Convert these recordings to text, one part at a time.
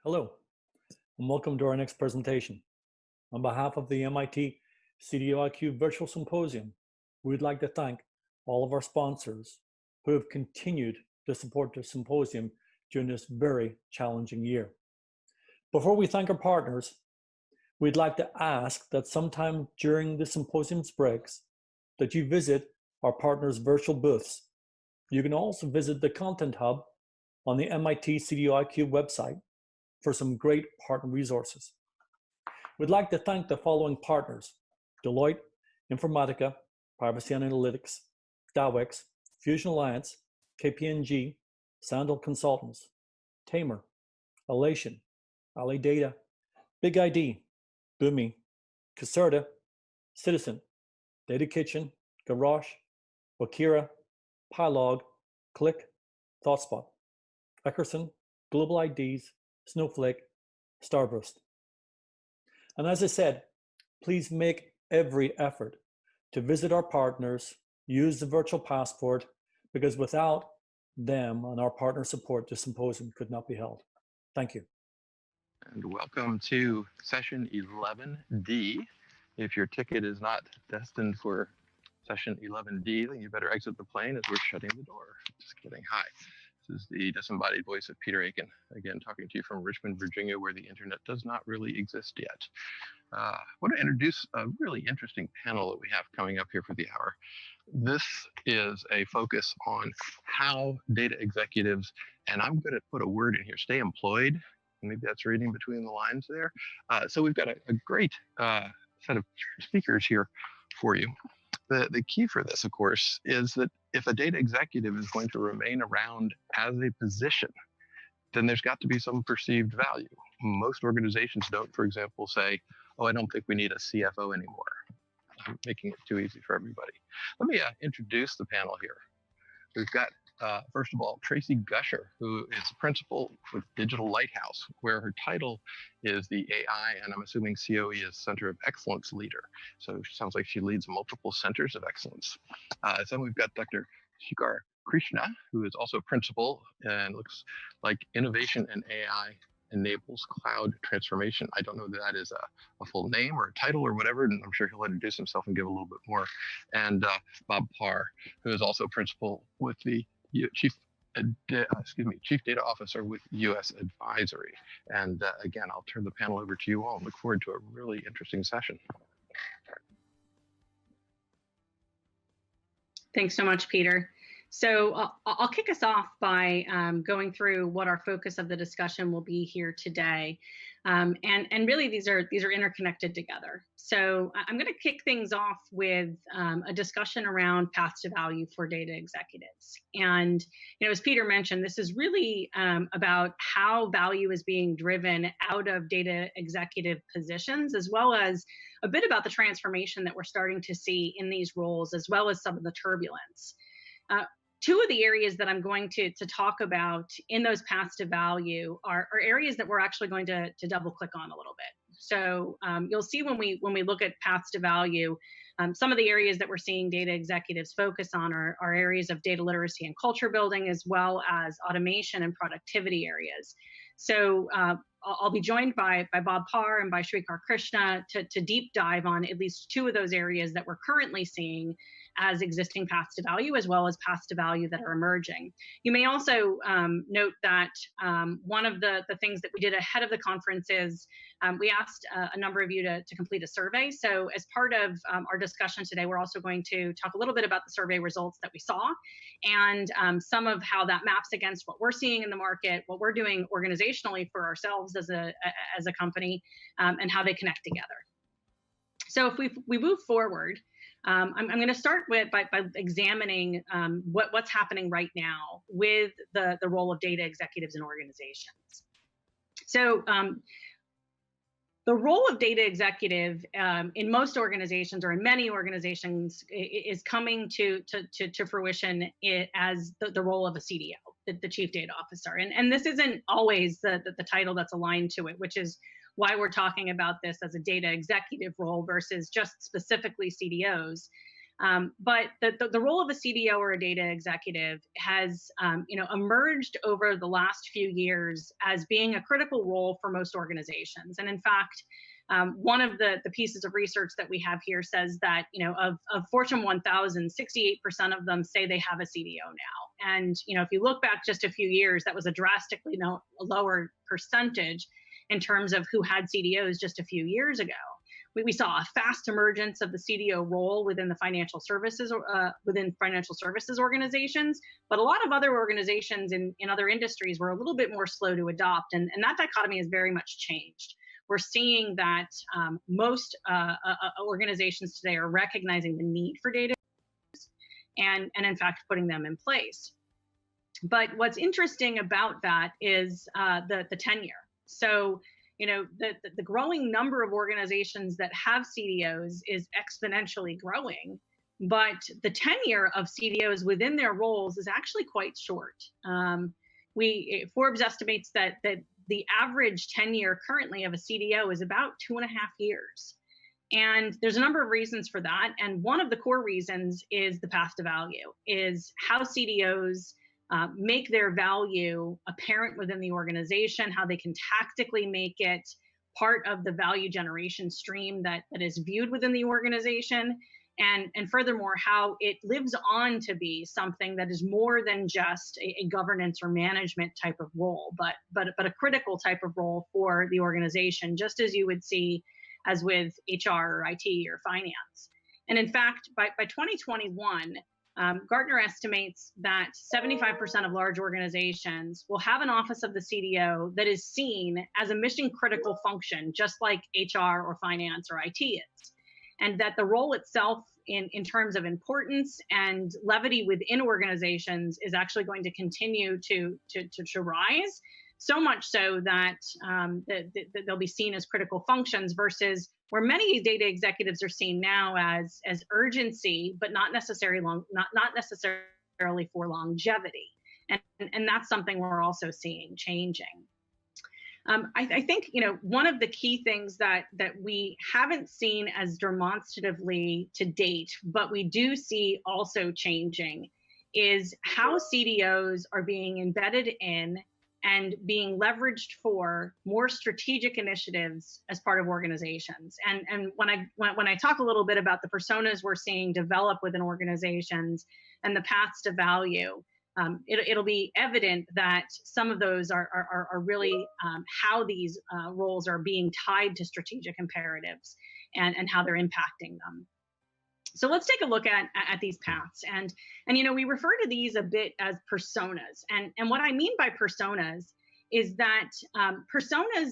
Hello, and welcome to our next presentation. On behalf of the MIT CDOIQ Virtual Symposium, we'd like to thank all of our sponsors who have continued to support the symposium during this very challenging year. Before we thank our partners, we'd like to ask that sometime during the symposium's breaks that you visit our partners' virtual booths. You can also visit the Content Hub on the MIT CDOIQ website for some great partner resources. We'd like to thank the following partners: Deloitte, Informatica, Privacy Analytics, DAWX, Fusion Alliance, KPMG, Sandal Consultants, Tamer, Elation, Ali Data, Big ID, Boomi, Caserta, Citizen, Data Kitchen, Garage, Wakira, Pylog, Click, ThoughtSpot, Eckerson, Global IDs, Snowflake, Starburst. And as I said, please make every effort to visit our partners, use the virtual passport, because without them and our partner support, the symposium could not be held. Thank you. And welcome to session 11D. If your ticket is not destined for session 11D, then you better exit the plane as we're shutting the door. Just kidding. Hi. This is the disembodied voice of Peter Aiken, again, talking to you from Richmond, Virginia, where the internet does not really exist yet. I want to introduce a really interesting panel that we have coming up here for the hour. This is a focus on how data executives, and I'm going to put a word in here, stay employed. Maybe that's reading between the lines there. So we've got a great set of speakers here for you. The key for this, of course, is that if a data executive is going to remain around as a position, then there's got to be some perceived value. Most organizations don't, for example, say, oh, I don't think we need a CFO anymore. I'm making it too easy for everybody. Let me introduce the panel here. We've got, first of all, Traci Gusher, who is principal with Digital Lighthouse, where her title is the AI, and I'm assuming COE is Center of Excellence leader. So it sounds like she leads multiple centers of excellence. Then we've got Dr. Sreekar Krishna, who is also principal and looks like innovation and AI enables cloud transformation. I don't know that that is a full name or a title or whatever, and I'm sure he'll introduce himself and give a little bit more. And Bob Parr, who is also principal with the Chief Data Officer with US Advisory. And again, I'll turn the panel over to you all and look forward to a really interesting session. Thanks so much, Peter. So I'll kick us off by going through what our focus of the discussion will be here today. And really, these are interconnected together. So I'm going to kick things off with a discussion around paths to value for data executives. And as Peter mentioned, this is really about how value is being driven out of data executive positions, as well as a bit about the transformation that we're starting to see in these roles, as well as some of the turbulence. Two of the areas that I'm going to talk about in those paths to value are areas that we're actually going to double click on a little bit. So you'll see when we look at paths to value, some of the areas that we're seeing data executives focus on are areas of data literacy and culture building, as well as automation and productivity areas. So I'll be joined by Bob Parr and by Sreekar Krishna to deep dive on at least two of those areas that we're currently seeing as existing paths to value, as well as paths to value that are emerging. You may also note that one of the things that we did ahead of the conference is we asked a number of you to complete a survey. So as part of our discussion today, we're also going to talk a little bit about the survey results that we saw and some of how that maps against what we're seeing in the market, what we're doing organizationally for ourselves as a company, and how they connect together. So if we move forward, I'm going to start by examining what's happening right now with the role of data executives in organizations. So the role of data executive in most organizations, or in many organizations, is coming to fruition as the role of a CDO, the Chief Data Officer. And this isn't always the title that's aligned to it, which is why we're talking about this as a data executive role versus just specifically CDOs. But the role of a CDO or a data executive has emerged over the last few years as being a critical role for most organizations. And in fact, one of the pieces of research that we have here says that, of Fortune 1000, 68% of them say they have a CDO now. And, if you look back just a few years, that was a drastically lower percentage in terms of who had CDOs just a few years ago. We saw a fast emergence of the CDO role within the financial services organizations, but a lot of other organizations in other industries were a little bit more slow to adopt, and that dichotomy has very much changed. We're seeing that most organizations today are recognizing the need for data and in fact putting them in place. But what's interesting about that is the tenure. So, the growing number of organizations that have CDOs is exponentially growing, but the tenure of CDOs within their roles is actually quite short. Forbes estimates that the average tenure currently of a CDO is about 2.5 years. And there's a number of reasons for that. And one of the core reasons is the path to value, is how CDOs make their value apparent within the organization, how they can tactically make it part of the value generation stream that is viewed within the organization. And furthermore, how it lives on to be something that is more than just a governance or management type of role, but a critical type of role for the organization, just as you would see as with HR or IT or finance. And in fact, by 2021, Gartner estimates that 75% of large organizations will have an office of the CDO that is seen as a mission critical function, just like HR or finance or IT is. And that the role itself in terms of importance and levity within organizations is actually going to continue to rise, so much so that, that they'll be seen as critical functions versus where many data executives are seen now as urgency, but not necessarily for longevity. And that's something we're also seeing changing. I think, one of the key things that we haven't seen as demonstratively to date, but we do see also changing, is how CDOs are being embedded in and being leveraged for more strategic initiatives as part of organizations. And when I talk a little bit about the personas we're seeing develop within organizations and the paths to value, it'll be evident that some of those are really how these roles are being tied to strategic imperatives and how they're impacting them. So let's take a look at these paths. And we refer to these a bit as personas. And what I mean by personas is that personas,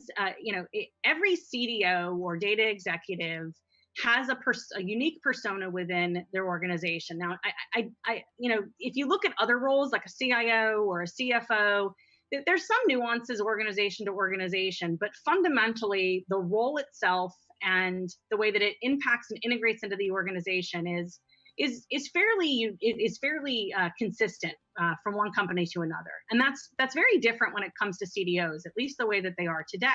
every CDO or data executive has a unique persona within their organization. Now, if you look at other roles like a CIO or a CFO, there's some nuances organization to organization, but fundamentally the role itself and the way that it impacts and integrates into the organization is fairly consistent from one company to another. And that's very different when it comes to CDOs, at least the way that they are today.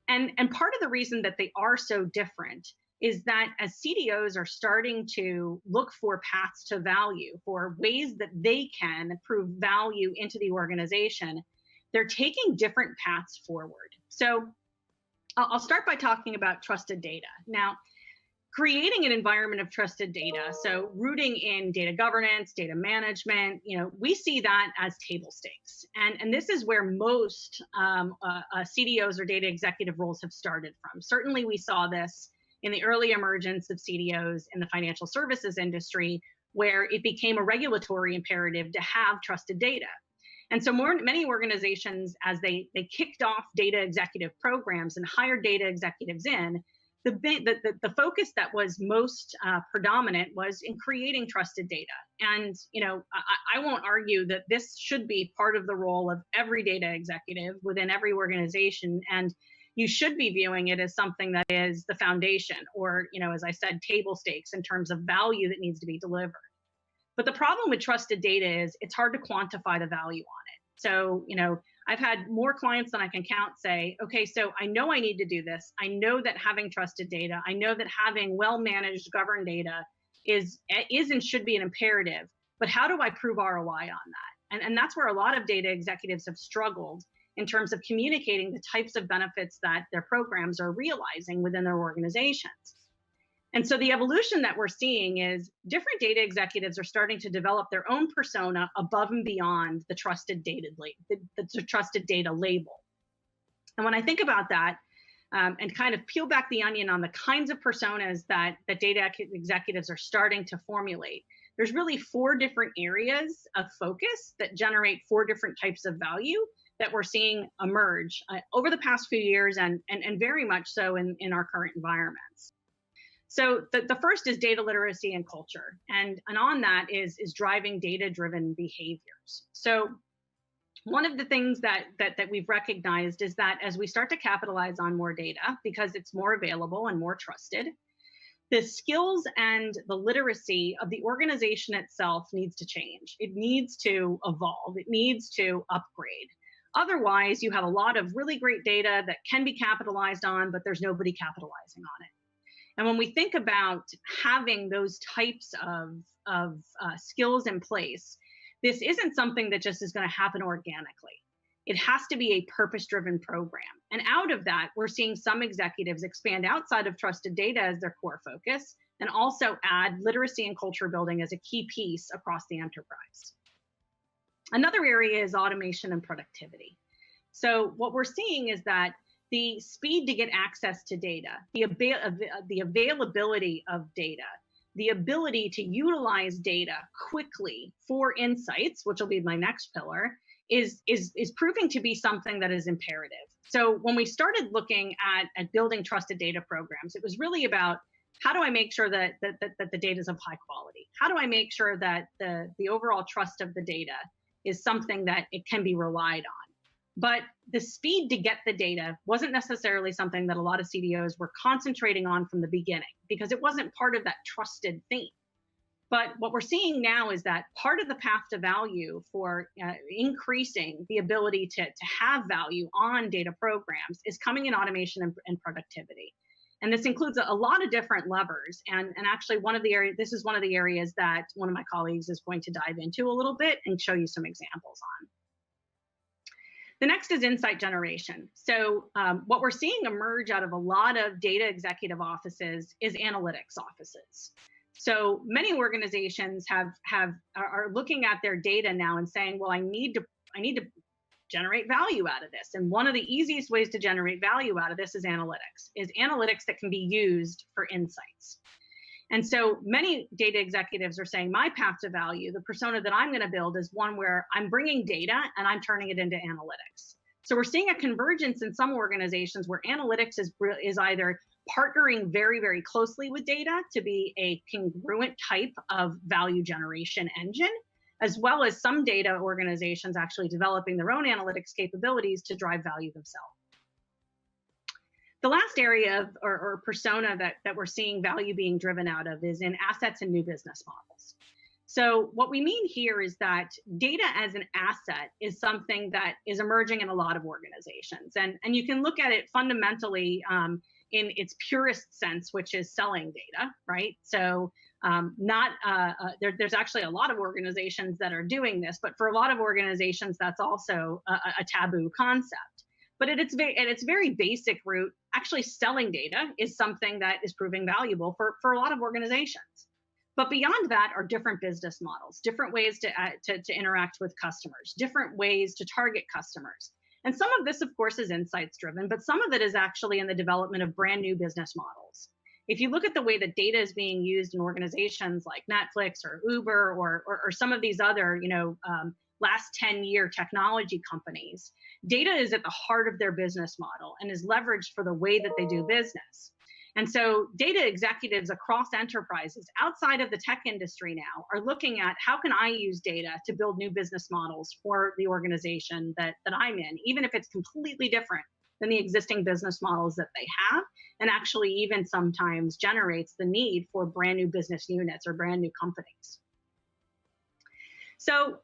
And part of the reason that they are so different is that as CDOs are starting to look for paths to value, for ways that they can prove value into the organization, they're taking different paths forward. So I'll start by talking about trusted data. Now, creating an environment of trusted data, so rooting in data governance, data management, we see that as table stakes. And this is where most CDOs or data executive roles have started from. Certainly we saw this in the early emergence of CDOs in the financial services industry, where it became a regulatory imperative to have trusted data. And so many organizations, as they kicked off data executive programs and hired data executives in, the focus that was most predominant was in creating trusted data. And I won't argue that this should be part of the role of every data executive within every organization, and you should be viewing it as something that is the foundation, or as I said, table stakes in terms of value that needs to be delivered. But the problem with trusted data is it's hard to quantify the value on it. So, I've had more clients than I can count say, okay, so I know I need to do this. I know that having trusted data, I know that having well-managed, governed data is and should be an imperative, but how do I prove ROI on that? And that's where a lot of data executives have struggled in terms of communicating the types of benefits that their programs are realizing within their organizations. And so the evolution that we're seeing is different data executives are starting to develop their own persona above and beyond the trusted data, the trusted data label. And when I think about that, and kind of peel back the onion on the kinds of personas that data executives are starting to formulate, there's really 4 different areas of focus that generate 4 different types of value that we're seeing emerge over the past few years, and very much so in our current environments. So the first is data literacy and culture, and on that is driving data-driven behaviors. So one of the things that we've recognized is that as we start to capitalize on more data, because it's more available and more trusted, the skills and the literacy of the organization itself needs to change. It needs to evolve. It needs to upgrade. Otherwise, you have a lot of really great data that can be capitalized on, but there's nobody capitalizing on it. And when we think about having those types of skills in place, this isn't something that just is going to happen organically. It has to be a purpose-driven program. And out of that, we're seeing some executives expand outside of trusted data as their core focus, and also add literacy and culture building as a key piece across the enterprise. Another area is automation and productivity. So what we're seeing is that the speed to get access to data, the availability of data, the ability to utilize data quickly for insights, which will be my next pillar, is proving to be something that is imperative. So when we started looking at building trusted data programs, it was really about how do I make sure that the data is of high quality? How do I make sure that the overall trust of the data is something that it can be relied on? But the speed to get the data wasn't necessarily something that a lot of CDOs were concentrating on from the beginning, because it wasn't part of that trusted theme. But what we're seeing now is that part of the path to value for increasing the ability to have value on data programs is coming in automation and productivity. And this includes a lot of different levers. And actually this is one of the areas that one of my colleagues is going to dive into a little bit and show you some examples on. The next is insight generation. So what we're seeing emerge out of a lot of data executive offices is analytics offices. So many organizations are looking at their data now and saying, well, I need to generate value out of this. And one of the easiest ways to generate value out of this is analytics that can be used for insights. And so many data executives are saying, my path to value, the persona that I'm going to build, is one where I'm bringing data and I'm turning it into analytics. So we're seeing a convergence in some organizations where analytics is either partnering very, very closely with data to be a congruent type of value generation engine, as well as some data organizations actually developing their own analytics capabilities to drive value themselves. The last area or persona that we're seeing value being driven out of is in assets and new business models. So what we mean here is that data as an asset is something that is emerging in a lot of organizations. And you can look at it fundamentally in its purest sense, which is selling data, right? So there's actually a lot of organizations that are doing this, but for a lot of organizations, that's also a taboo concept. But at its very basic root, actually selling data is something that is proving valuable for a lot of organizations. But beyond that are different business models, different ways to interact with customers, different ways to target customers. And some of this, of course, is insights driven, but some of it is actually in the development of brand new business models. If you look at the way that data is being used in organizations like Netflix or Uber or some of these other, last 10-year technology companies, data is at the heart of their business model and is leveraged for the way that they do business. And so data executives across enterprises outside of the tech industry now are looking at how can I use data to build new business models for the organization that I'm in, even if it's completely different than the existing business models that they have, and actually even sometimes generates the need for brand new business units or brand new companies. So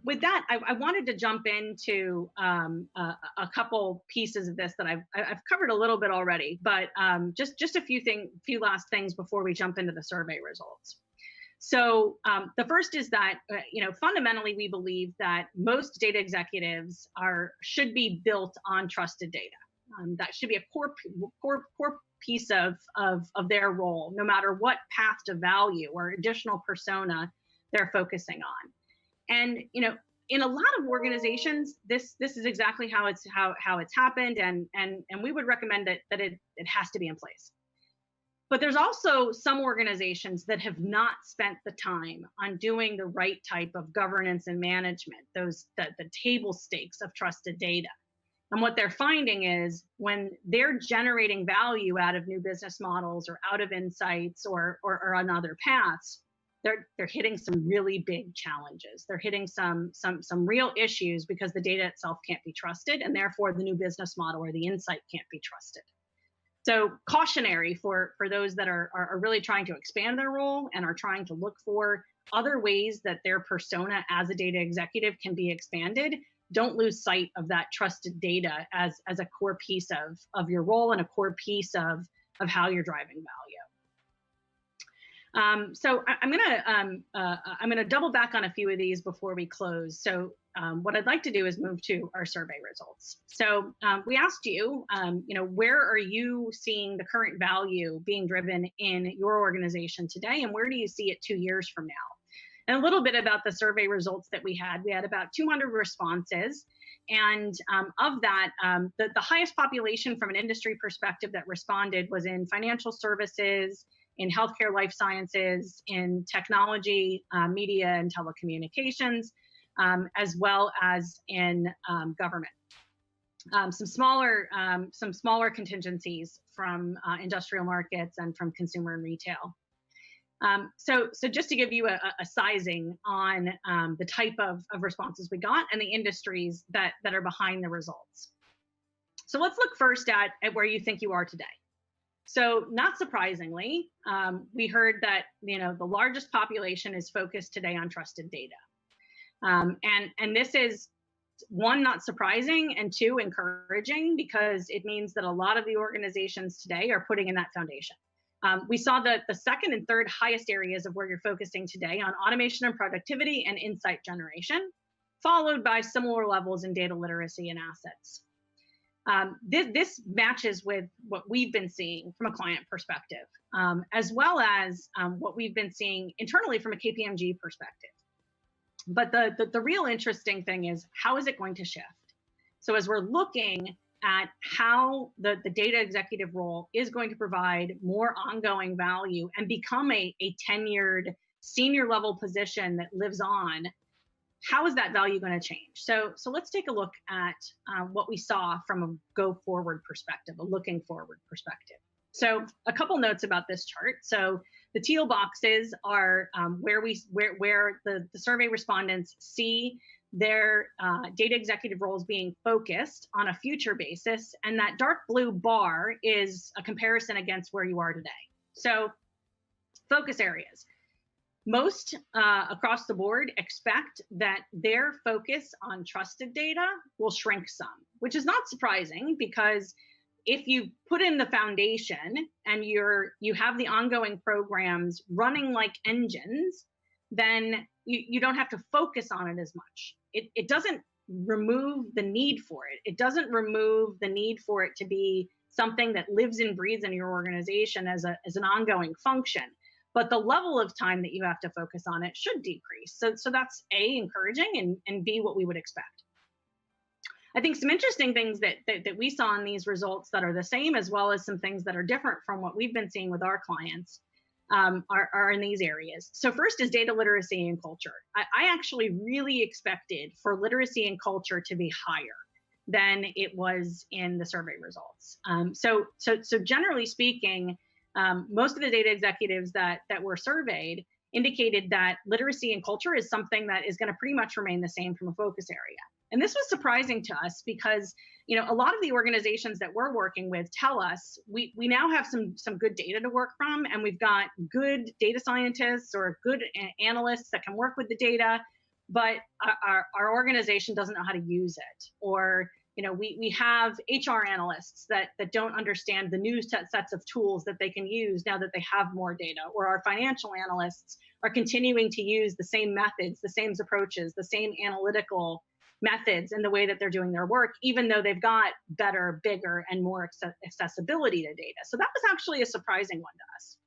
with that, I wanted to jump into a couple pieces of this that I've covered a little bit already, but just a few last things before we jump into the survey results. So the first is that, fundamentally, we believe that most data executives should be built on trusted data. That should be a core piece of their role, no matter what path to value or additional persona they're focusing on. And in a lot of organizations, this is exactly how it's happened, and we would recommend that it has to be in place. But there's also some organizations that have not spent the time on doing the right type of governance and management, the table stakes of trusted data. And what they're finding is when they're generating value out of new business models or out of insights or on other paths, they're hitting some really big challenges. They're hitting some real issues because the data itself can't be trusted, and therefore the new business model or the insight can't be trusted. So cautionary for those that are really trying to expand their role and are trying to look for other ways that their persona as a data executive can be expanded. Don't lose sight of that trusted data as a core piece of your role and a core piece of how you're driving value. So I'm gonna double back on a few of these before we close. So what I'd like to do is move to our survey results. So we asked you, where are you seeing the current value being driven in your organization today, and where do you see it 2 years from now? And a little bit about the survey results that we had about 200 responses. And of that, the highest population from an industry perspective that responded was in financial services, in healthcare, life sciences, in technology, media, and telecommunications, as well as in government. Some smaller contingencies from industrial markets and from consumer and retail. So just to give you a sizing on the type of responses we got and the industries that are behind the results. So let's look first at where you think you are today. So not surprisingly, we heard that the largest population is focused today on trusted data. And this is, one, not surprising, and two, encouraging, because it means that a lot of the organizations today are putting in that foundation. We saw the second and third highest areas of where you're focusing today on automation and productivity and insight generation, followed by similar levels in data literacy and assets. This matches with what we've been seeing from a client perspective, as well as what we've been seeing internally from a KPMG perspective. But the real interesting thing is, how is it going to shift? So as we're looking at how the data executive role is going to provide more ongoing value and become a tenured senior level position that lives on, how is that value going to change? So let's take a look at what we saw from a go forward perspective, a looking forward perspective. So a couple notes about this chart. So the teal boxes are where the survey respondents see their data executive roles being focused on a future basis, and that dark blue bar is a comparison against where you are today. So focus areas. Most across the board expect that their focus on trusted data will shrink some, which is not surprising, because if you put in the foundation and you have the ongoing programs running like engines, then you don't have to focus on it as much. It doesn't remove the need for it. It doesn't remove the need for it to be something that lives and breathes in your organization as an ongoing function. But the level of time that you have to focus on it should decrease. So that's A, encouraging, and B, what we would expect. I think some interesting things that we saw in these results that are the same, as well as some things that are different from what we've been seeing with our clients, are in these areas. So first is data literacy and culture. I actually really expected for literacy and culture to be higher than it was in the survey results. So generally speaking, most of the data executives that were surveyed indicated that literacy and culture is something that is going to pretty much remain the same from a focus area. And this was surprising to us because, a lot of the organizations that we're working with tell us we now have some good data to work from, and we've got good data scientists or good analysts that can work with the data, but our organization doesn't know how to use it, or we have HR analysts that don't understand the new sets of tools that they can use now that they have more data, or our financial analysts are continuing to use the same methods, the same approaches, the same analytical methods in the way that they're doing their work, even though they've got better, bigger, and more accessibility to data. So that was actually a surprising one to us.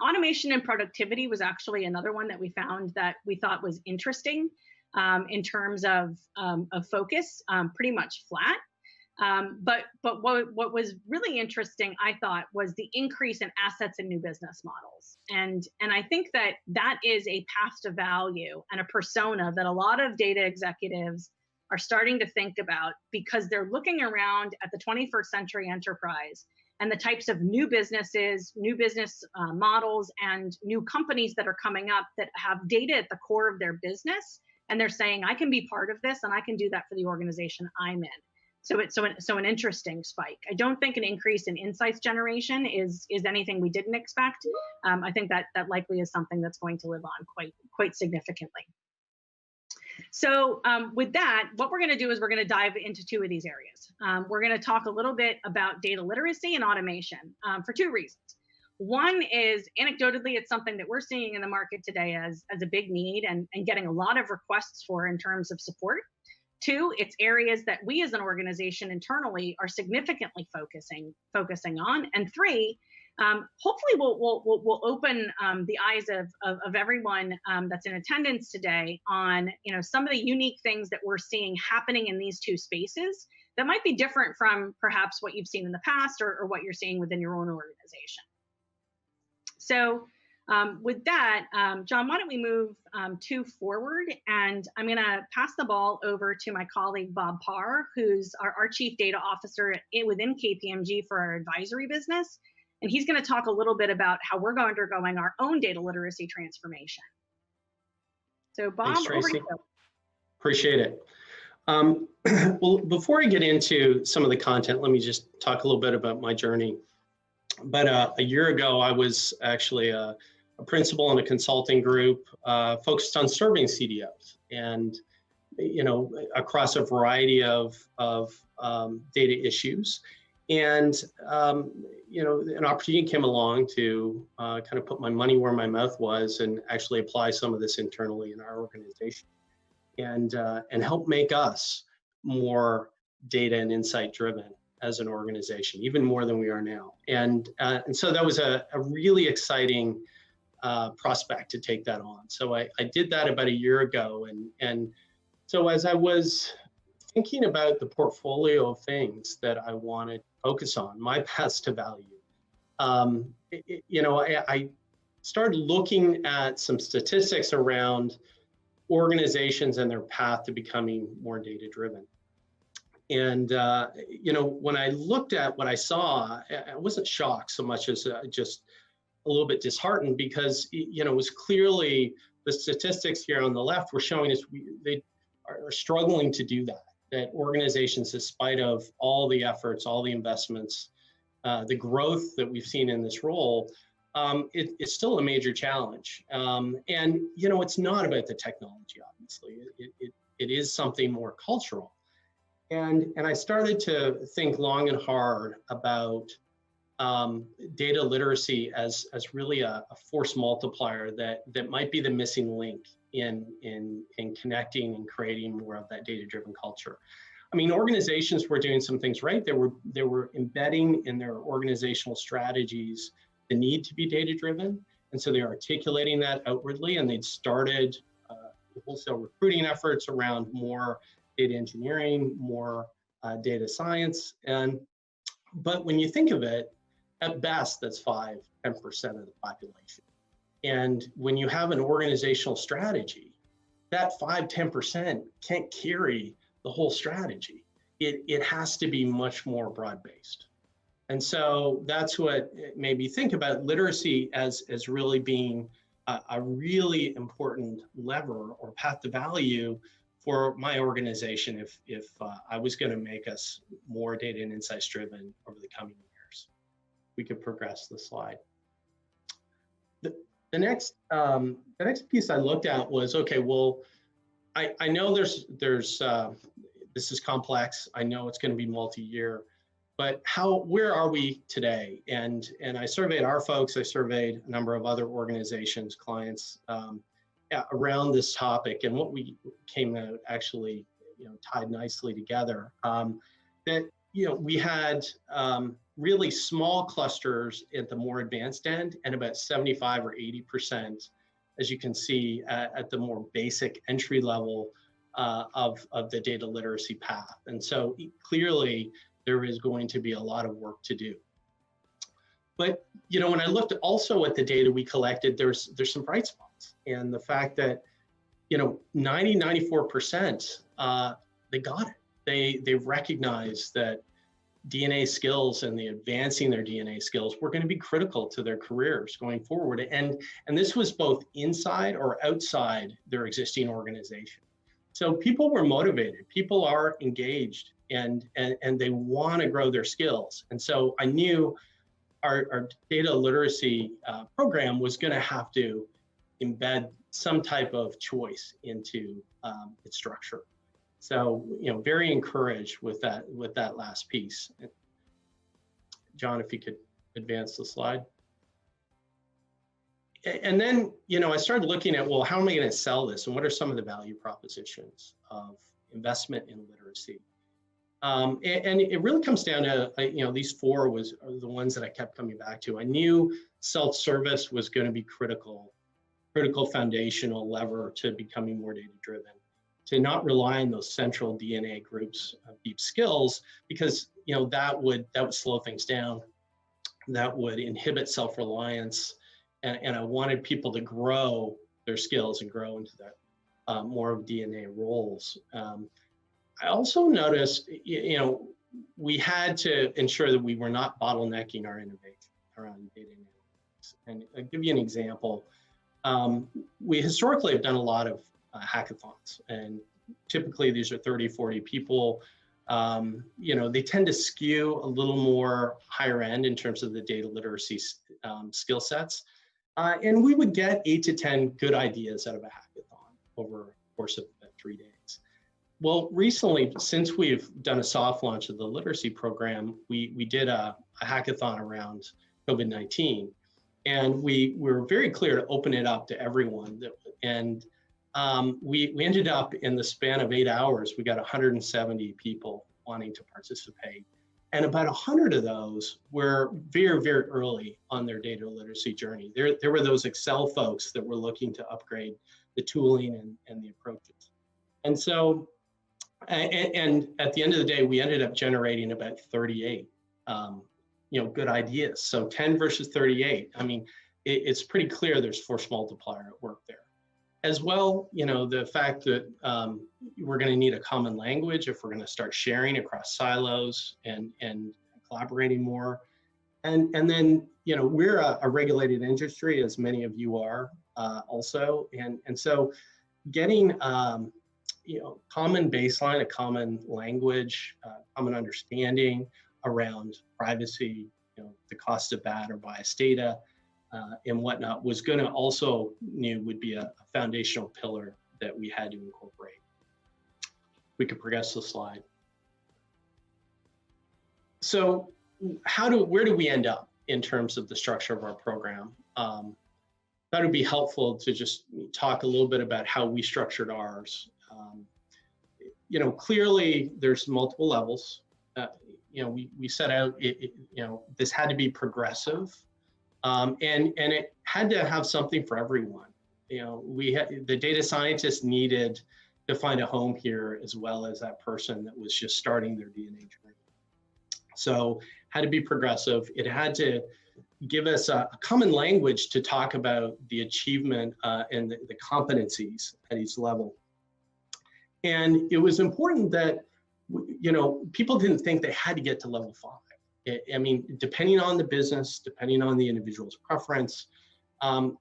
Automation and productivity was actually another one that we found that we thought was interesting in terms of focus, pretty much flat. But what was really interesting, I thought, was the increase in assets and new business models. And I think that is a path to value and a persona that a lot of data executives are starting to think about, because they're looking around at the 21st century enterprise and the types of new businesses, new business models, and new companies that are coming up that have data at the core of their business. And they're saying, I can be part of this, and I can do that for the organization I'm in. So an interesting spike. I don't think an increase in insights generation is anything we didn't expect. I think that likely is something that's going to live on quite significantly. So with that, what we're going to do is we're going to dive into two of these areas. We're going to talk a little bit about data literacy and automation for two reasons. One is, anecdotally, it's something that we're seeing in the market today as a big need and getting a lot of requests for in terms of support. Two, it's areas that we as an organization internally are significantly focusing on. And three, hopefully we'll open the eyes of everyone that's in attendance today on some of the unique things that we're seeing happening in these two spaces that might be different from perhaps what you've seen in the past or what you're seeing within your own organization. So with that, John, why don't we move forward? And I'm going to pass the ball over to my colleague, Bob Parr, who's our Chief Data Officer within KPMG for our advisory business. And he's going to talk a little bit about how we're undergoing our own data literacy transformation. So Bob, thanks, Traci. over to you. Appreciate it. Well, before I get into some of the content, let me just talk a little bit about my journey. But a year ago, I was actually a principal in a consulting group focused on serving CDOs, and across a variety of data issues. And an opportunity came along to kind of put my money where my mouth was and actually apply some of this internally in our organization, and help make us more data and insight driven as an organization, even more than we are now. And so that was a really exciting prospect to take that on. So I did that about a year ago. And so as I was thinking about the portfolio of things that I wanted to focus on, my paths to value, I started looking at some statistics around organizations and their path to becoming more data driven. And, when I looked at what I saw, I wasn't shocked so much as just a little bit disheartened, because, it was clearly the statistics here on the left were showing us they are struggling to do that organizations, despite of all the efforts, all the investments, the growth that we've seen in this role, it's still a major challenge. And, it's not about the technology, obviously. It is something more cultural. And I started to think long and hard about data literacy as really a force multiplier that might be the missing link in connecting and creating more of that data-driven culture. I mean, organizations were doing some things right. They were embedding in their organizational strategies the need to be data-driven, and so they're articulating that outwardly, and they'd started wholesale recruiting efforts around more data engineering, more data science. But when you think of it, at best, that's 5-10% of the population. And when you have an organizational strategy, that 5-10% can't carry the whole strategy. It has to be much more broad-based. And so that's what made me think about literacy as really being a really important lever or path to value for my organization if I was going to make us more data and insights driven over the coming years. We could progress the slide. The next piece I looked at was, okay, well, I know there's this is complex. I know it's going to be multi-year, but where are we today? And I surveyed our folks. I surveyed a number of other organizations, clients around this topic, and what we came out actually, tied nicely together. That we had really small clusters at the more advanced end, and about 75 or 80%, as you can see, at the more basic entry level of the data literacy path. And so clearly there is going to be a lot of work to do. But when I looked also at the data we collected, there's some bright spots, and the fact that 94% they got it. They recognized that DNA skills and the advancing their DNA skills were going to be critical to their careers going forward. And this was both inside or outside their existing organization. So people were motivated, people are engaged, and they want to grow their skills. And so I knew our data literacy program was going to have to embed some type of choice into its structure. So, very encouraged with that last piece. John, if you could advance the slide. And then, I started looking at, well, how am I going to sell this? And what are some of the value propositions of investment in literacy? And it really comes down to, these four are the ones that I kept coming back to. I knew self-service was going to be critical foundational lever to becoming more data-driven, to not rely on those central DNA groups of deep skills, because that would slow things down, that would inhibit self-reliance, and I wanted people to grow their skills and grow into that more of DNA roles. I also noticed, we had to ensure that we were not bottlenecking our innovation around data analytics. And I'll give you an example. We historically have done a lot of hackathons, and typically these are 30, 40 people. They tend to skew a little more higher end in terms of the data literacy skill sets. And we would get 8 to 10 good ideas out of a hackathon over the course of 3 days. Well, recently, since we've done a soft launch of the literacy program, we did a hackathon around COVID-19. And we were very clear to open it up to everyone. And we ended up, in the span of 8 hours, we got 170 people wanting to participate. And about 100 of those were very, very early on their data literacy journey. There were those Excel folks that were looking to upgrade the tooling and the approaches. And so, and at the end of the day, we ended up generating about 38 good ideas. So 10 versus 38. I mean, it's pretty clear there's force multiplier at work there. As well, the fact that we're going to need a common language if we're going to start sharing across silos and collaborating more. And then, we're a regulated industry, as many of you are also. And so getting, common baseline, a common language, common understanding around privacy, the cost of bad or biased data, and whatnot, was going to also would be a foundational pillar that we had to incorporate. We could progress the slide. So where do we end up in terms of the structure of our program? That would be helpful to just talk a little bit about how we structured ours. Clearly there's multiple levels. We set out, this had to be progressive, and it had to have something for everyone. The data scientists needed to find a home here, as well as that person that was just starting their DNA journey. So had to be progressive. It had to give us a common language to talk about the achievement and the competencies at each level. And it was important that, people didn't think they had to get to level 5. I mean, depending on the business, depending on the individual's preference,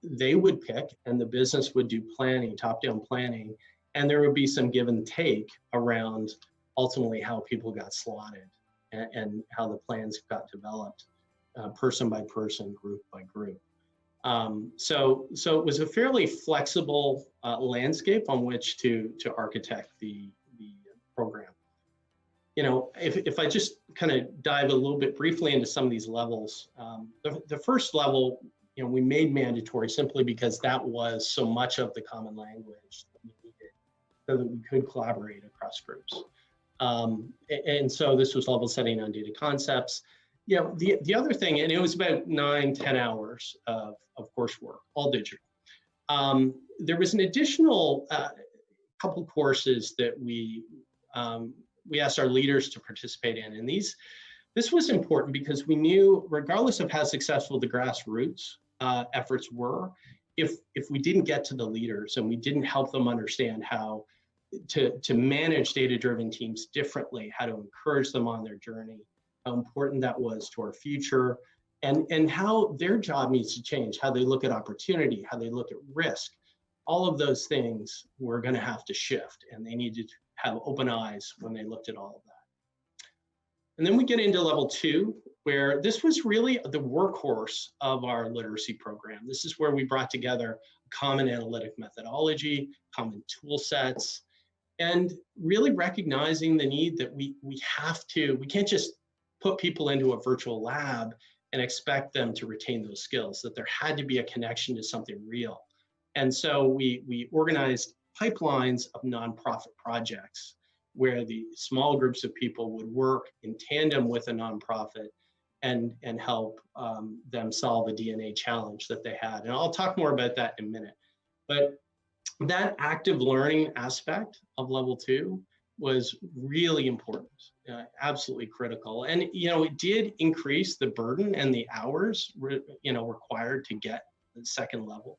they would pick, and the business would do planning, top-down planning, and there would be some give and take around ultimately how people got slotted and how the plans got developed, person by person, group by group. So it was a fairly flexible landscape on which to architect the program. you know, if I just kind of dive a little bit briefly into some of these levels, the first level, you know, we made mandatory simply because that was so much of the common language that we needed so that we could collaborate across groups. And so this was level setting on data concepts. You know, the other thing, and it was about 9-10 hours of coursework, all digital. There was an additional couple courses that we asked our leaders to participate in, and this was important because we knew, regardless of how successful the grassroots efforts were, if we didn't get to the leaders and we didn't help them understand how to manage data-driven teams differently, how to encourage them on their journey, how important that was to our future, and how their job needs to change, how they look at opportunity, how they look at risk. All of those things were going to have to shift, and they needed to have open eyes when they looked at all of that. And then we get into level 2, where this was really the workhorse of our literacy program. This is where we brought together a common analytic methodology, common tool sets, and really recognizing the need that we can't just put people into a virtual lab and expect them to retain those skills, that there had to be a connection to something real. And so we organized pipelines of nonprofit projects where the small groups of people would work in tandem with a nonprofit and help them solve a DNA challenge that they had. And I'll talk more about that in a minute. But that active learning aspect of level 2 was really important, absolutely critical. And, you know, it did increase the burden and the hours, required to get the second level.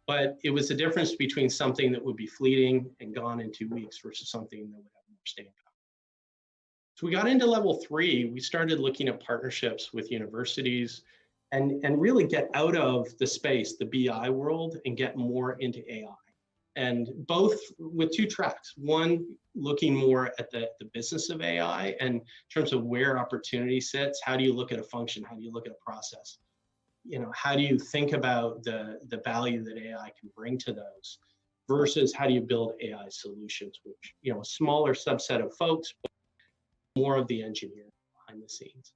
But it was the difference between something that would be fleeting and gone in 2 weeks versus something that would have more staying power. So we got into level 3, we started looking at partnerships with universities and really get out of the space, the BI world, and get more into AI. And both with 2 tracks. One, looking more at the business of AI and in terms of where opportunity sits. How do you look at a function? How do you look at a process? You know, how do you think about the value that AI can bring to those versus how do you build AI solutions, which, you know, a smaller subset of folks, but more of the engineering behind the scenes.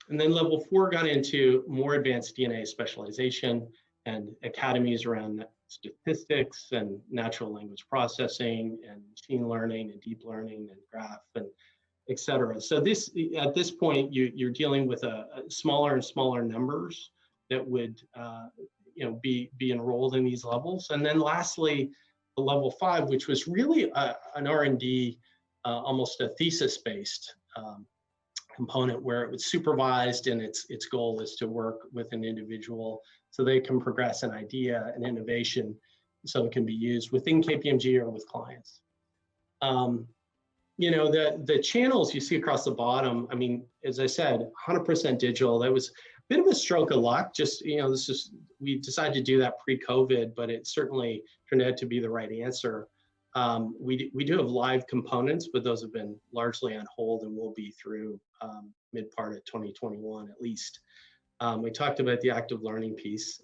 And then level 4 got into more advanced DNA specialization and academies around statistics and natural language processing and machine learning and deep learning and graph and et cetera. So at this point, you're dealing with a smaller and smaller numbers that would be enrolled in these levels. And then lastly, the level 5, which was really an R&D, almost a thesis-based component where it was supervised, and its goal is to work with an individual so they can progress an idea, an innovation, so it can be used within KPMG or with clients. You know, the channels you see across the bottom, I mean, as I said, 100% digital. That was a bit of a stroke of luck. Just, you know, we decided to do that pre-COVID, but it certainly turned out to be the right answer. We do have live components, but those have been largely on hold and will be through mid part of 2021 at least. We talked about the active learning piece.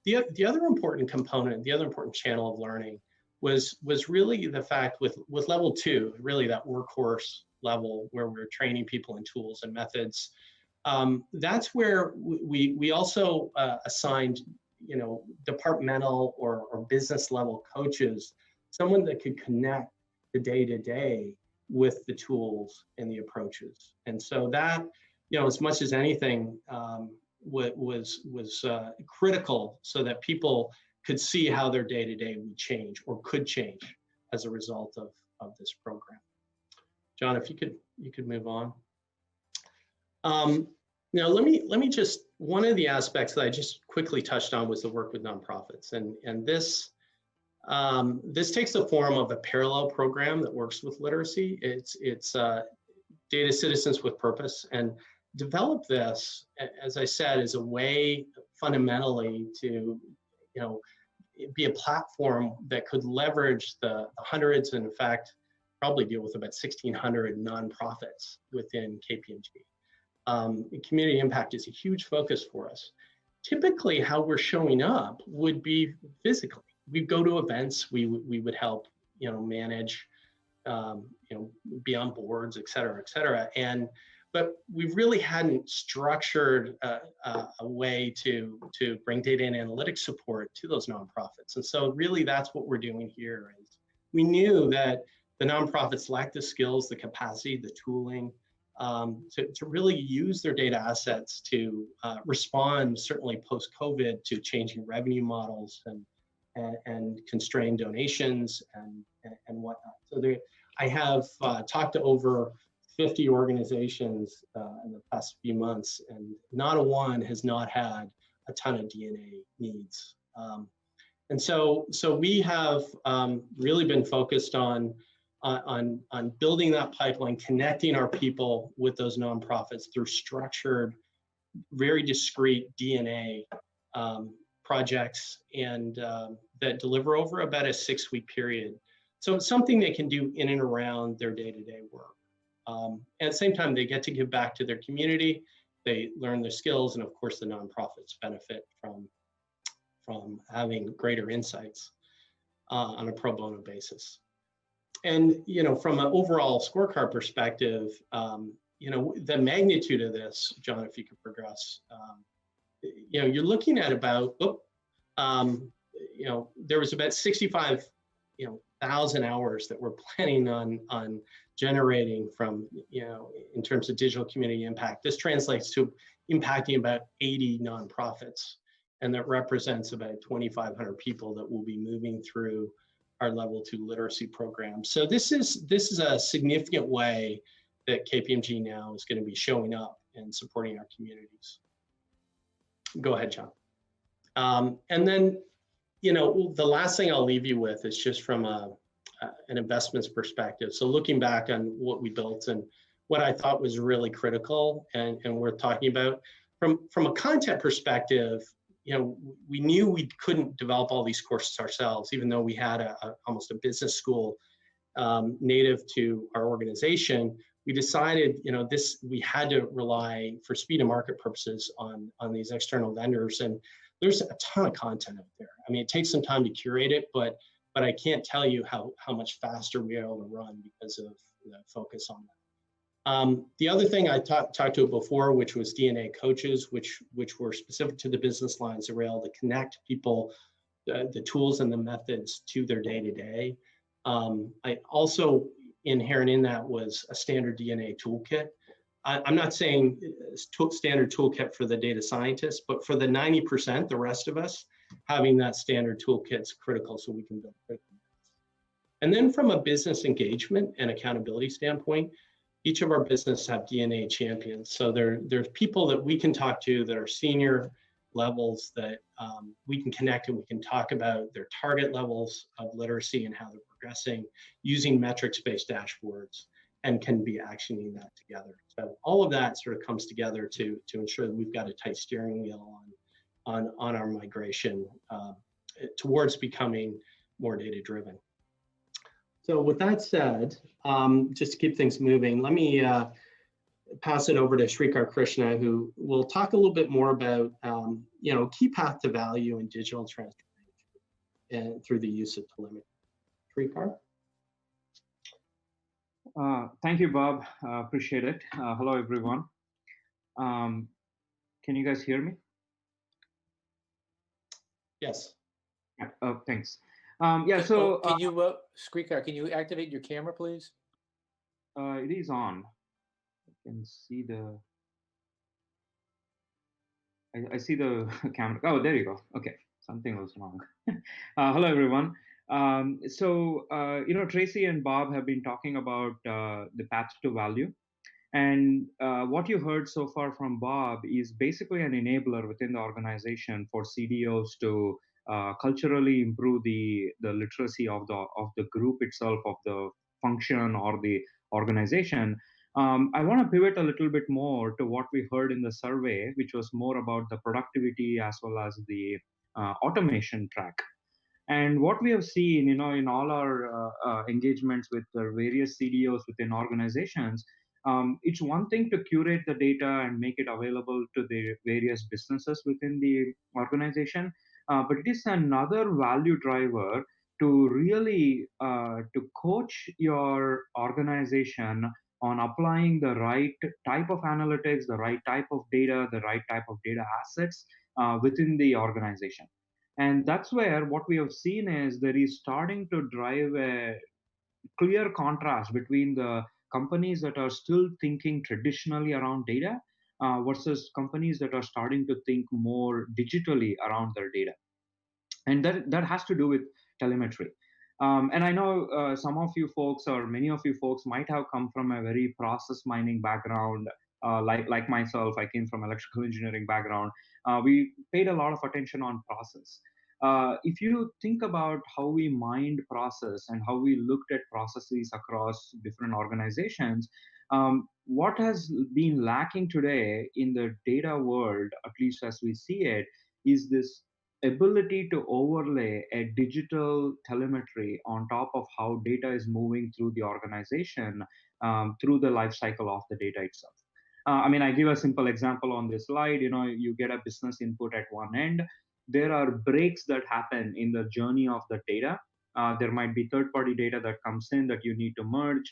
The other important component, the other important channel of learning was really the fact with level 2, really that workhorse level where we're training people in tools and methods. That's where we also assigned, you know, departmental or business level coaches, someone that could connect the day-to-day with the tools and the approaches. And so that, you know, as much as anything, was critical so that people could see how their day-to-day would change or could change as a result of this program. John, if you could move on. Now let me just, one of the aspects that I just quickly touched on was the work with nonprofits, and this takes the form of a parallel program that works with literacy. It's Data Citizens with Purpose, and develop this, as I said, as a way fundamentally to, you know, be a platform that could leverage the hundreds, and in fact, probably deal with about 1,600 nonprofits within KPMG. Community impact is a huge focus for us. Typically, how we're showing up would be physically. We'd go to events, we would help, you know, manage be on boards, et cetera. But we really hadn't structured a way to bring data and analytics support to those nonprofits. And so really that's what we're doing here. Is we knew that the nonprofits lack the skills, the capacity, the tooling to really use their data assets to respond, certainly post-COVID, to changing revenue models and constrained donations and whatnot. So I have talked to over 50 organizations in the past few months, and not a one has not had a ton of DNA needs. And so we have really been focused on building that pipeline, connecting our people with those nonprofits through structured, very discrete DNA projects, and that deliver over about a 6-week period. So it's something they can do in and around their day-to-day work. At the same time, they get to give back to their community, they learn their skills, and of course the nonprofits benefit from having greater insights on a pro bono basis. And from an overall scorecard perspective, the magnitude of this, John, if you could progress, you're looking at about, there was about 65,000 hours that we're planning on generating from, in terms of digital community impact. This translates to impacting about 80 nonprofits, and that represents about 2,500 people that will be moving through our level 2 literacy program. So this is a significant way that KPMG now is going to be showing up and supporting our communities. Go ahead, John. And then, the last thing I'll leave you with is just from an investments perspective. So looking back on what we built and what I thought was really critical and worth talking about, from a content perspective, we knew we couldn't develop all these courses ourselves, even though we had almost a business school native to our organization. We decided, we had to rely for speed of market purposes on these external vendors, and there's a ton of content out there. I mean, it takes some time to curate it, but I can't tell you how much faster we are able to run because of the focus on that. The other thing I talked to before, which was DNA coaches, which were specific to the business lines that were able to connect people, the tools and the methods to their day-to-day. I also, inherent in that was a standard DNA toolkit. I'm not saying standard toolkit for the data scientists, but for the 90%, the rest of us, having that standard toolkit is critical so we can build critical. And then from a business engagement and accountability standpoint, each of our businesses have DNA champions. So there's people that we can talk to that are senior levels that we can connect and we can talk about their target levels of literacy and how they're progressing using metrics-based dashboards, and can be actioning that together. So all of that sort of comes together to ensure that we've got a tight steering wheel on our migration towards becoming more data-driven. So with that said, just to keep things moving, let me pass it over to Sreekar Krishna, who will talk a little bit more about key path to value in digital transformation and through the use of telemetry. Sreekar? Thank you, Bob. Appreciate it. Hello, everyone. Can you guys hear me? Yes. Yeah. Thanks. Yeah. So can you, Sreekar, can you activate your camera, please? it is on. I can see the. I see the camera. Oh, there you go. Okay, something was wrong. Hello, everyone. Traci and Bob have been talking about the path to value. And what you heard so far from Bob is basically an enabler within the organization for CDOs to culturally improve the literacy of the group itself, of the function or the organization. I want to pivot a little bit more to what we heard in the survey, which was more about the productivity as well as the automation track. And what we have seen, in all our engagements with the various CDOs within organizations, it's one thing to curate the data and make it available to the various businesses within the organization, but it is another value driver to really to coach your organization on applying the right type of analytics, the right type of data, the right type of data assets within the organization. And that's where what we have seen is there is starting to drive a clear contrast between the companies that are still thinking traditionally around data versus companies that are starting to think more digitally around their data. And that has to do with telemetry. And I know some of you folks or many of you folks might have come from a very process mining background. Like myself, I came from electrical engineering background. We paid a lot of attention on process. If you think about how we mined process and how we looked at processes across different organizations, what has been lacking today in the data world, at least as we see it, is this ability to overlay a digital telemetry on top of how data is moving through the organization through the life cycle of the data itself. I mean, I give a simple example on this slide. You get a business input at one end. There are breaks that happen in the journey of the data. There might be third-party data that comes in that you need to merge.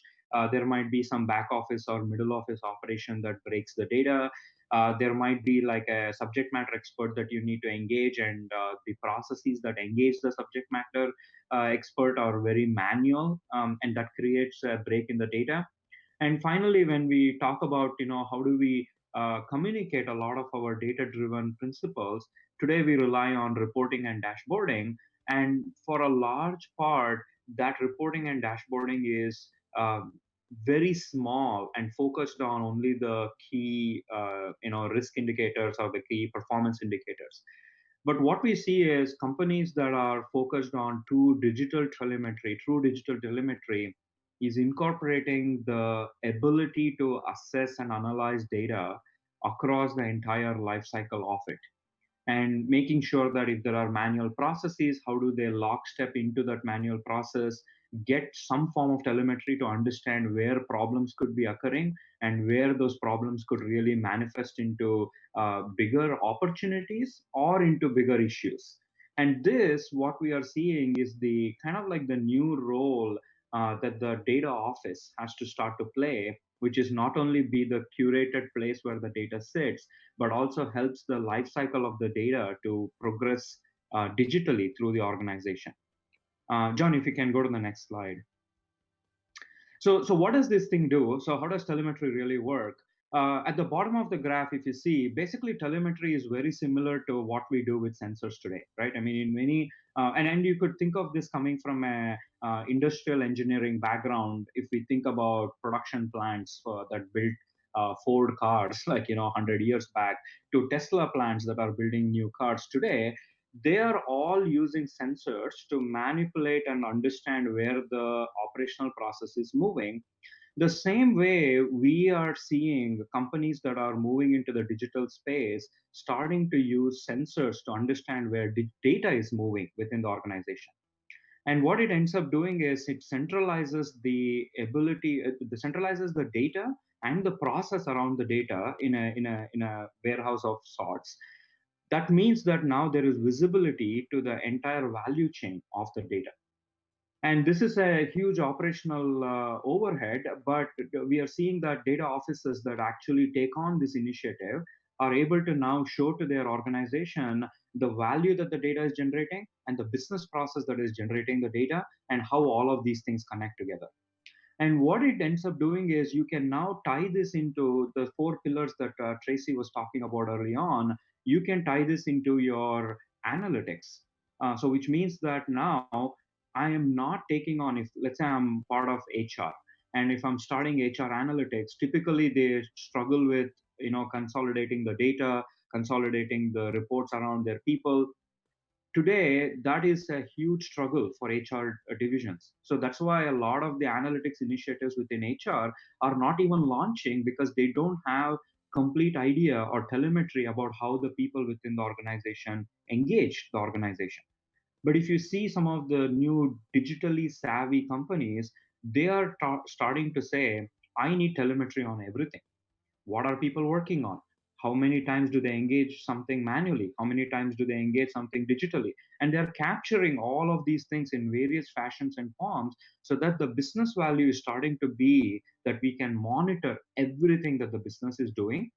There might be some back office or middle office operation that breaks the data. There might be like a subject matter expert that you need to engage, and the processes that engage the subject matter expert are very manual, and that creates a break in the data. And finally, when we talk about how do we communicate a lot of our data-driven principles, today we rely on reporting and dashboarding, and for a large part, that reporting and dashboarding is very small and focused on only the key risk indicators or the key performance indicators. But what we see is companies that are focused on true digital telemetry is incorporating the ability to assess and analyze data across the entire life cycle of it, and making sure that if there are manual processes, how do they lockstep into that manual process, get some form of telemetry to understand where problems could be occurring and where those problems could really manifest into bigger opportunities or into bigger issues. And this, what we are seeing is the kind of like the new role that the data office has to start to play, which is not only be the curated place where the data sits, but also helps the life cycle of the data to progress digitally through the organization. John, if you can go to the next slide. So what does this thing do? So how does telemetry really work? At the bottom of the graph, if you see, basically telemetry is very similar to what we do with sensors today, right? I mean, in many, and you could think of this coming from a industrial engineering background. If we think about production plants that built Ford cars, like 100 years back, to Tesla plants that are building new cars today, they are all using sensors to manipulate and understand where the operational process is moving. The same way we are seeing companies that are moving into the digital space starting to use sensors to understand where data is moving within the organization. And what it ends up doing is it centralizes the data and the process around the data in a warehouse of sorts. That means that now there is visibility to the entire value chain of the data. And this is a huge operational overhead, but we are seeing that data offices that actually take on this initiative are able to now show to their organization the value that the data is generating and the business process that is generating the data and how all of these things connect together. And what it ends up doing is you can now tie this into the 4 pillars that Traci was talking about early on. You can tie this into your analytics. So which means that now I am not taking on, if let's say I'm part of HR, and if I'm starting HR analytics, typically they struggle with consolidating the data, consolidating the reports around their people. Today, that is a huge struggle for HR divisions. So that's why a lot of the analytics initiatives within HR are not even launching, because they don't have complete idea or telemetry about how the people within the organization engage the organization. But if you see some of the new digitally savvy companies, they are starting to say, I need telemetry on everything. What are people working on? How many times do they engage something manually? How many times do they engage something digitally? And they're capturing all of these things in various fashions and forms so that the business value is starting to be that we can monitor everything that the business is doing.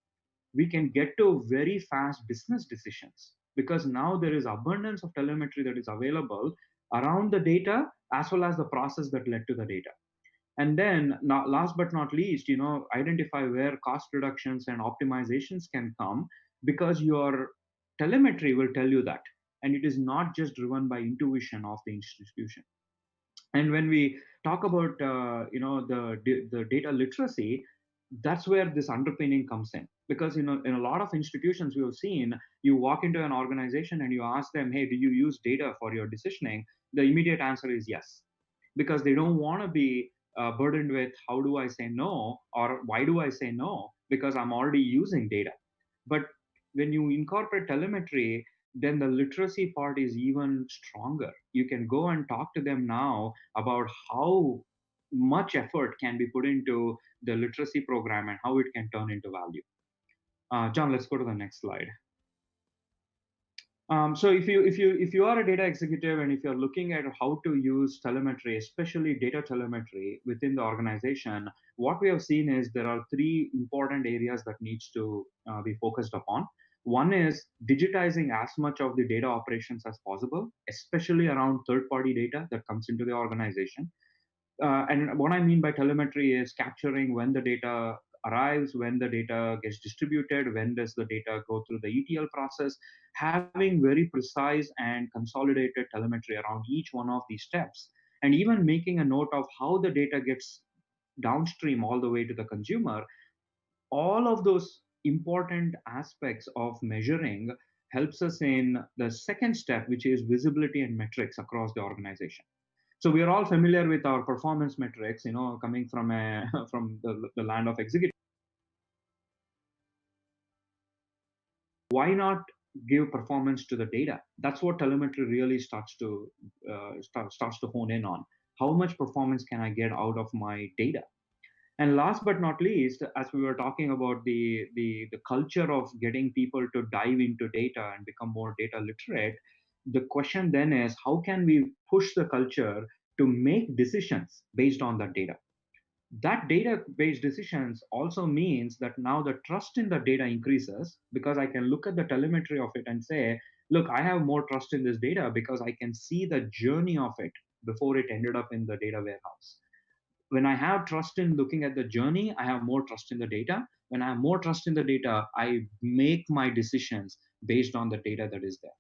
We can get to very fast business decisions because now there is abundance of telemetry that is available around the data as well as the process that led to the data. And then last but not least, identify where cost reductions and optimizations can come because your telemetry will tell you that. And it is not just driven by intuition of the institution. And when we talk about the data literacy, that's where this underpinning comes in. Because in a lot of institutions we have seen, you walk into an organization and you ask them, hey, do you use data for your decisioning? The immediate answer is yes, because they don't want to be burdened with how do I say no or why do I say no, because I'm already using data. But when you incorporate telemetry, then the literacy part is even stronger. You can go and talk to them now about how much effort can be put into the literacy program and how it can turn into value. John, let's go to the next slide. So if you are a data executive and if you're looking at how to use telemetry, especially data telemetry within the organization, what we have seen is there are three important areas that needs to be focused upon. One is digitizing as much of the data operations as possible, especially around third-party data that comes into the organization. And what I mean by telemetry is capturing when the data arrives, when the data gets distributed, when does the data go through the ETL process, having very precise and consolidated telemetry around each one of these steps, and even making a note of how the data gets downstream all the way to the consumer. All of those important aspects of measuring helps us in the second step, which is visibility and metrics across the organization. So we are all familiar with our performance metrics, coming from from the land of executive. Why not give performance to the data? That's what telemetry really starts to hone in on. How much performance can I get out of my data? And last but not least, as we were talking about the culture of getting people to dive into data and become more data literate, the question then is how can we push the culture to make decisions based on that data? That data-based decisions also means that now the trust in the data increases because I can look at the telemetry of it and say, look, I have more trust in this data because I can see the journey of it before it ended up in the data warehouse. When I have trust in looking at the journey, I have more trust in the data. When I have more trust in the data, I make my decisions based on the data that is there.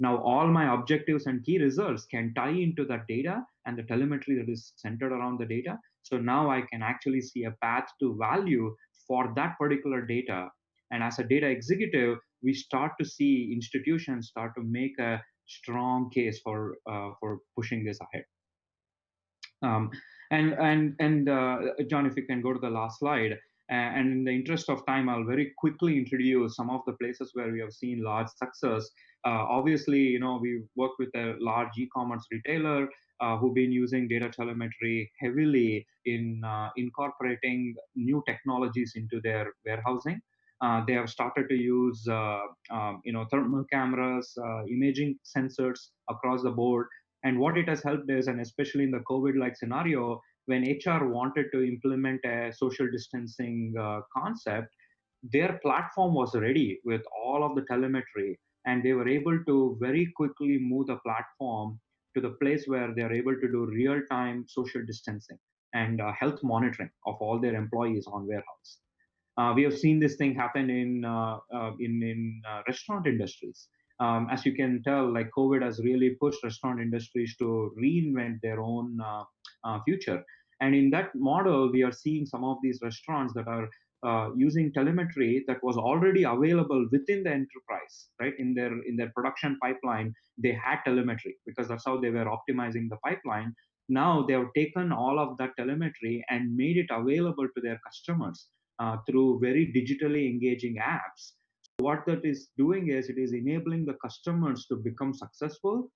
Now, all my objectives and key results can tie into that data and the telemetry that is centered around the data. So now I can actually see a path to value for that particular data. And as a data executive, we start to see institutions start to make a strong case for pushing this ahead. John, if you can go to the last slide. And in the interest of time, I'll very quickly introduce some of the places where we have seen large success. Obviously, we work with a large e-commerce retailer who've been using data telemetry heavily in incorporating new technologies into their warehousing. They have started to use thermal cameras, imaging sensors across the board. And what it has helped is, and especially in the COVID-like scenario, when HR wanted to implement a social distancing concept, their platform was ready with all of the telemetry, and they were able to very quickly move the platform to the place where they are able to do real-time social distancing and health monitoring of all their employees on warehouse. We have seen this thing happen in restaurant industries. As you can tell, like COVID has really pushed restaurant industries to reinvent their own future. And in that model, we are seeing some of these restaurants that are using telemetry that was already available within the enterprise, right? In their production pipeline, they had telemetry because that's how they were optimizing the pipeline. Now they have taken all of that telemetry and made it available to their customers through very digitally engaging apps. What that is doing is it is enabling the customers to become successful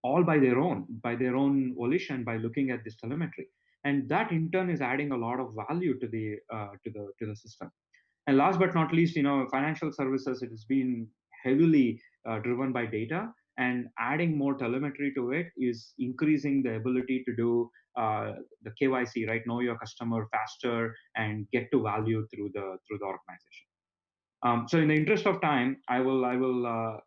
all by their own volition by looking at this telemetry, and that in turn is adding a lot of value to the system. And last but not least, financial services, it has been heavily driven by data, and adding more telemetry to it is increasing the ability to do the KYC, right? Know your customer faster and get to value through the organization. So in the interest of time, I'll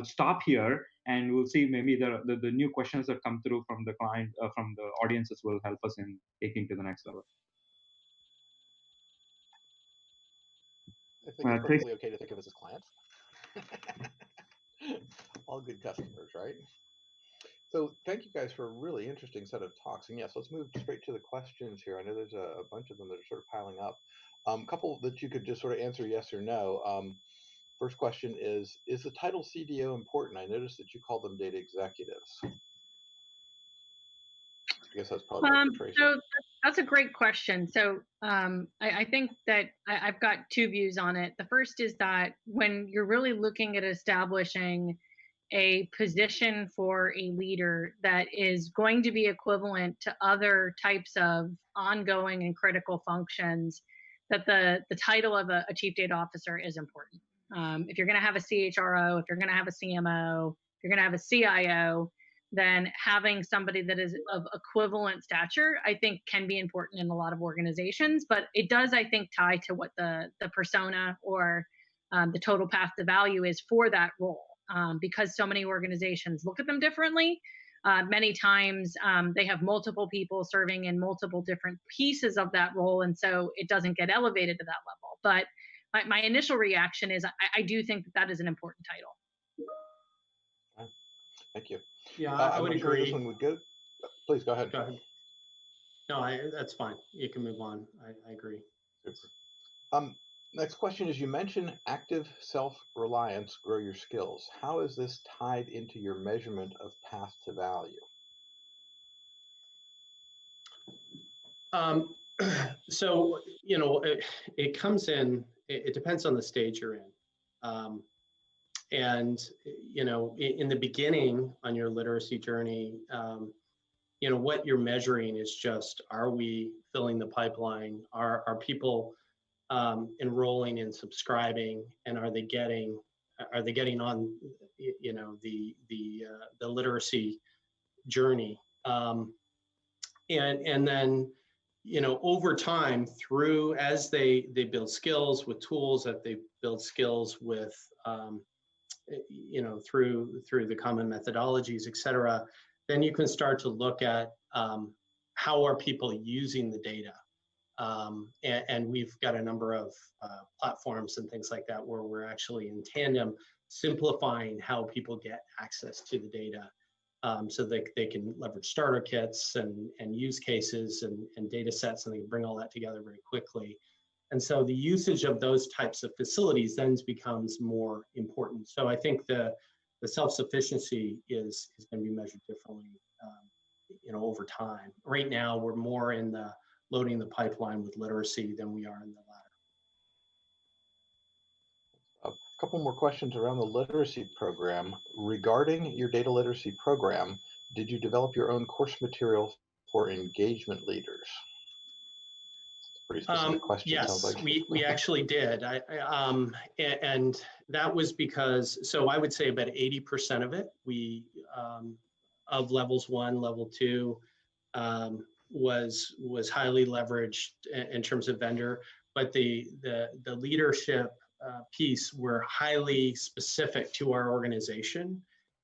stop here, and we'll see maybe the new questions that come through from the client, from the audiences, will help us in taking to the next level. I think it's perfectly okay to think of us as clients. All good customers, right? So thank you guys for a really interesting set of talks. And yes, let's move straight to the questions here. I know there's a bunch of them that are sort of piling up. A couple that you could just sort of answer yes or no. First question is the title CDO important? I noticed that you call them data executives. I guess that's probably for Traci. So that's a great question. So I think that I've got two views on it. The first is that when you're really looking at establishing a position for a leader that is going to be equivalent to other types of ongoing and critical functions, that the title of a chief data officer is important. If you're going to have a CHRO, if you're going to have a CMO, if you're going to have a CIO, then having somebody that is of equivalent stature, I think, can be important in a lot of organizations. But it does, I think, tie to what the persona or the total path to value is for that role. Because so many organizations look at them differently. Many times they have multiple people serving in multiple different pieces of that role, and so it doesn't get elevated to that level. But my initial reaction is I do think that is an important title. Thank you. Yeah, I would agree. This one would go. Please go ahead. Go ahead. No, that's fine. You can move on. I agree. Super. Next question is, you mentioned active self-reliance, grow your skills. How is this tied into your measurement of path to value? So, it comes in, it depends on the stage you're in. And, in the beginning on your literacy journey, what you're measuring is just, are we filling the pipeline? Are people enrolling and subscribing, and are they getting on the literacy journey, and then over time, through as they build skills with tools, that they build skills with through the common methodologies, et cetera, then you can start to look at how are people using the data. And we've got a number of platforms and things like that where we're actually in tandem simplifying how people get access to the data, so that they can leverage starter kits and use cases and data sets, and they can bring all that together very quickly. And so the usage of those types of facilities then becomes more important. So I think the self-sufficiency is going to be measured differently over time. Right now, we're more in the loading the pipeline with literacy than we are in the latter. A couple more questions around the literacy program. Regarding your data literacy program, did you develop your own course material for engagement leaders? Pretty specific question. Yes, like. we actually did. And that was because, so I would say about 80% of it, we of levels 1, level 2, was highly leveraged in terms of vendor, but the leadership piece were highly specific to our organization.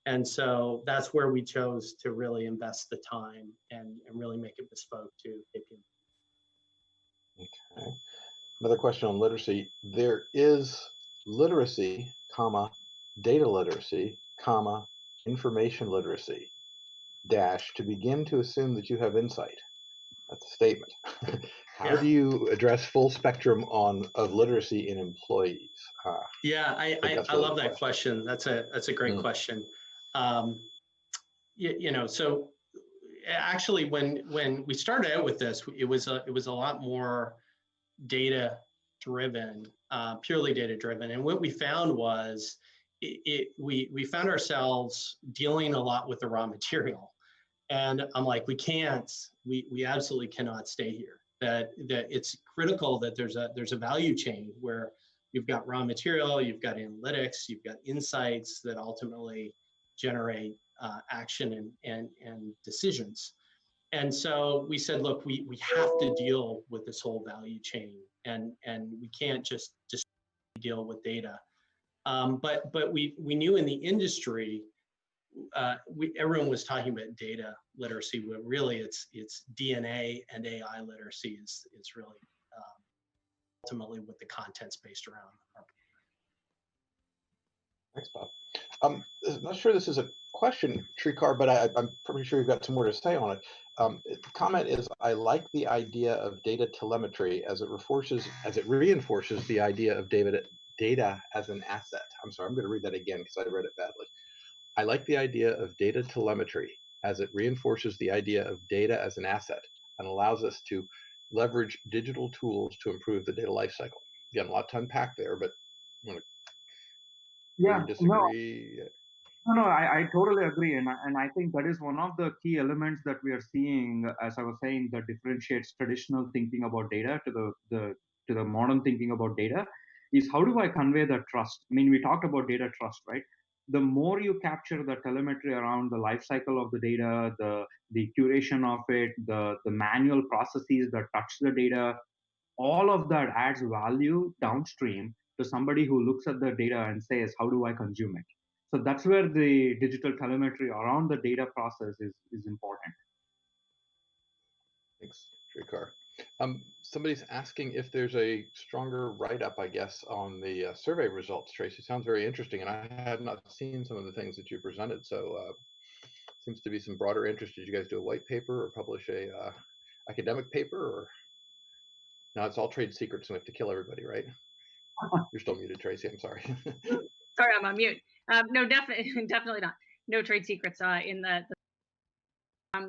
And so that's where we chose to really invest the time and really make it bespoke to KPMG. Okay. Another question on literacy. There is literacy, comma, data literacy, comma, information literacy, dash, to begin to assume that you have insight. That's a statement. How do you address full spectrum of literacy in employees? Yeah, I love that question. That's a great question. So actually, when we started out with this, it was a lot more data driven, purely data driven. And what we found was we found ourselves dealing a lot with the raw material. And I'm like, we absolutely cannot stay here. that it's critical that there's a value chain where you've got raw material, you've got analytics, you've got insights that ultimately generate action and decisions. And so we said, look, we have to deal with this whole value chain, and we can't just deal with data. But we knew in the industry, everyone was talking about data literacy, but really it's DNA and AI literacy is really ultimately what the content's based around. Thanks, Bob. I'm not sure this is a question, Sreekar, but I'm pretty sure you've got some more to say on it. The comment is, I like the idea of data telemetry as it reinforces the idea of data as an asset. I'm sorry, I'm going to read that again because I read it badly. I like the idea of data telemetry as it reinforces the idea of data as an asset and allows us to leverage digital tools to improve the data lifecycle. Again, a lot to unpack there, but I'm going to disagree. No, I totally agree, and I think that is one of the key elements that we are seeing, as I was saying, that differentiates traditional thinking about data to the modern thinking about data, is how do I convey that trust? I mean, we talked about data trust, right? The more you capture the telemetry around the life cycle of the data, the curation of it, the manual processes that touch the data, all of that adds value downstream to somebody who looks at the data and says, how do I consume it? So that's where the digital telemetry around the data process is important. Thanks, Sreekar. Somebody's asking if there's a stronger write-up, I guess, on the survey results, Traci. Sounds very interesting, and I have not seen some of the things that you presented, so seems to be some broader interest. Did you guys do a white paper or publish a academic paper? Or no, it's all trade secrets, so we have to kill everybody, right? You're still muted, Traci. I'm sorry. Sorry, I'm on mute. No, definitely not. No trade secrets in the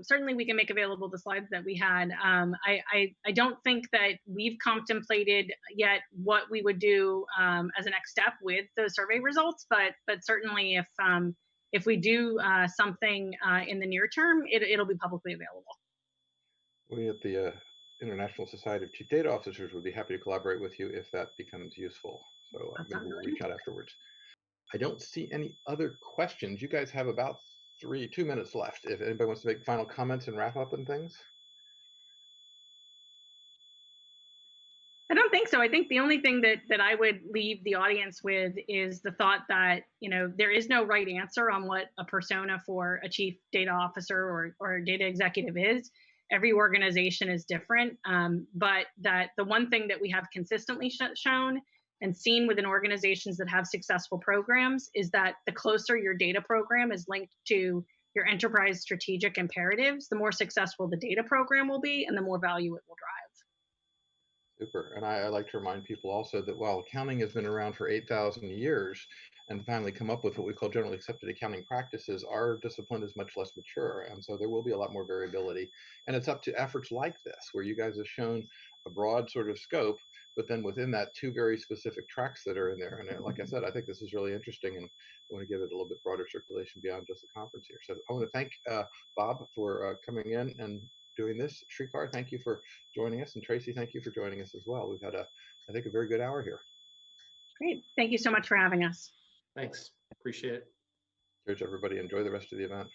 certainly we can make available the slides that we had. I don't think that we've contemplated yet what we would do as a next step with those survey results, but certainly if we do something in the near term, it'll be publicly available. We at the International Society of Chief Data Officers would be happy to collaborate with you if that becomes useful. So maybe we'll reach out afterwards. I don't see any other questions. You guys have about 2 minutes left. If anybody wants to make final comments and wrap up and things. I don't think so. I think the only thing that I would leave the audience with is the thought that, there is no right answer on what a persona for a chief data officer or a data executive is. Every organization is different, but that the one thing that we have consistently shown and seen within organizations that have successful programs is that the closer your data program is linked to your enterprise strategic imperatives, the more successful the data program will be and the more value it will drive. Super. And I like to remind people also that while accounting has been around for 8,000 years and finally come up with what we call generally accepted accounting practices, our discipline is much less mature. And so there will be a lot more variability. And it's up to efforts like this, where you guys have shown a broad sort of scope, but then within that, 2 very specific tracks that are in there. And like I said, I think this is really interesting, and I want to give it a little bit broader circulation beyond just the conference here. So I want to thank Bob for coming in and doing this. Sreekar, thank you for joining us. And Traci, thank you for joining us as well. We've had, I think, a very good hour here. Great. Thank you so much for having us. Thanks. Appreciate it. Cheers, everybody. Enjoy the rest of the event.